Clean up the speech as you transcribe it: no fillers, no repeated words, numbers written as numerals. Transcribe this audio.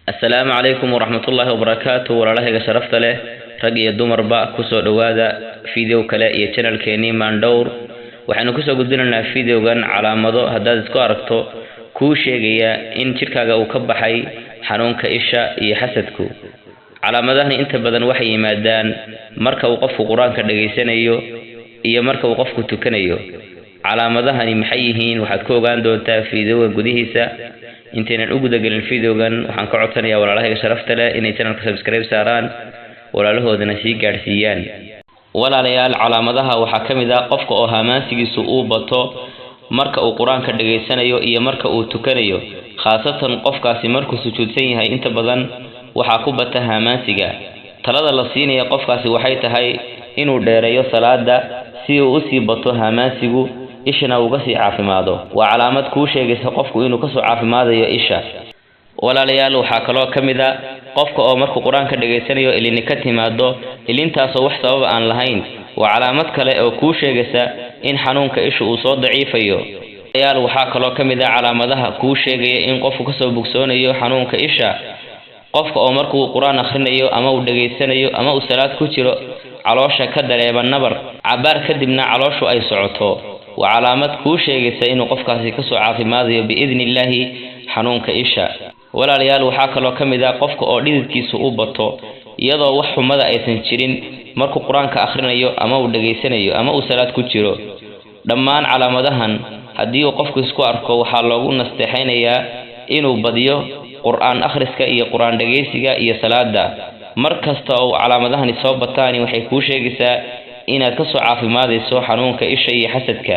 السلام عليكم ورحمة الله وبركاته ورالله شرفت له رجي الدمر با كسو دوادا فيديو كلا channel كيني ماندور waxaanu kusoo gudbinaynaa fiidiyogan calaamado hadaad isku aragto ku sheegaya in jirkaaga uu ka baxay xanuunka isha iyo xasadku calaamadahan inta badan waxay yimaadaan marka uu qofku quraanka dhageysanayo iyo marka uu qofku tukanayo calaamadahani maxay yihiin waxaad ku ogaan doontaa fiidiyoga gudihiisa intaynan u gudagelin fiidiyogan waxaan ka codsanayaa walaalaha sharafta leh inay channelka subscribe saaraan walaalahoodana sii gaarsiiyaan walaalayaal calaamadaha waxaa kamid ah qofka oo hamaansigiisu uu bato marka uu quraanka dhageysanayo iyo marka uu tukanayo khaasatan qofkaasi markuu sujuudsan yahay inta badan waxa ku bata hamaansiga talada la siinayo qofkaasi waxay tahay inuu dheereeyo salaada si uu usii bato hamaansigu ishana uga sii caafimaado waa calaamad ku sheegaysa qofku inuu ka soo caafimaadayo isha walaalayaal waxa kale kamid ah qofka oo markuu quraanka dhageysanayo ilin ka timaado ilintaas oo wax sabab aan lahayn waa calaamad kale oo ku sheegaysa in xanuunka isha uu soo daciifayo ayaal waxa kale kamid ah calaamadaha ku sheegaya in qofku ka soo bogsoonayo xanuunka isha qofka oo markuu quraan akhrinayo ama uu dhageysanayo ama uu salaad ku jiro caloosha ka dareeba nabar cabaar kadibna calooshu ay socoto waa calaamad ku sheegaysa inuu qofkaasi ka soo caafimaadayo biidnillaahi xanuunka isha walaalayaal waxa kale kamid ah qofka oo dhididkiisu u bato iyadoo wax xumada aysan jirin markuu quraanka akhrinayo ama uu dhageysanayo ama uu salaad ku jiro dhammaan calaamadahan hadii uu qofku isku arko waxa loogu nasteexaynayaa inuu badiyo quraan akhriska iyo quraan dhageysiga iyo salaada markasta oo calaamadahan soo bataan waxay ku sheegaysaa inaad ka soo caafimaadayso xanuunka isha iyo xasadka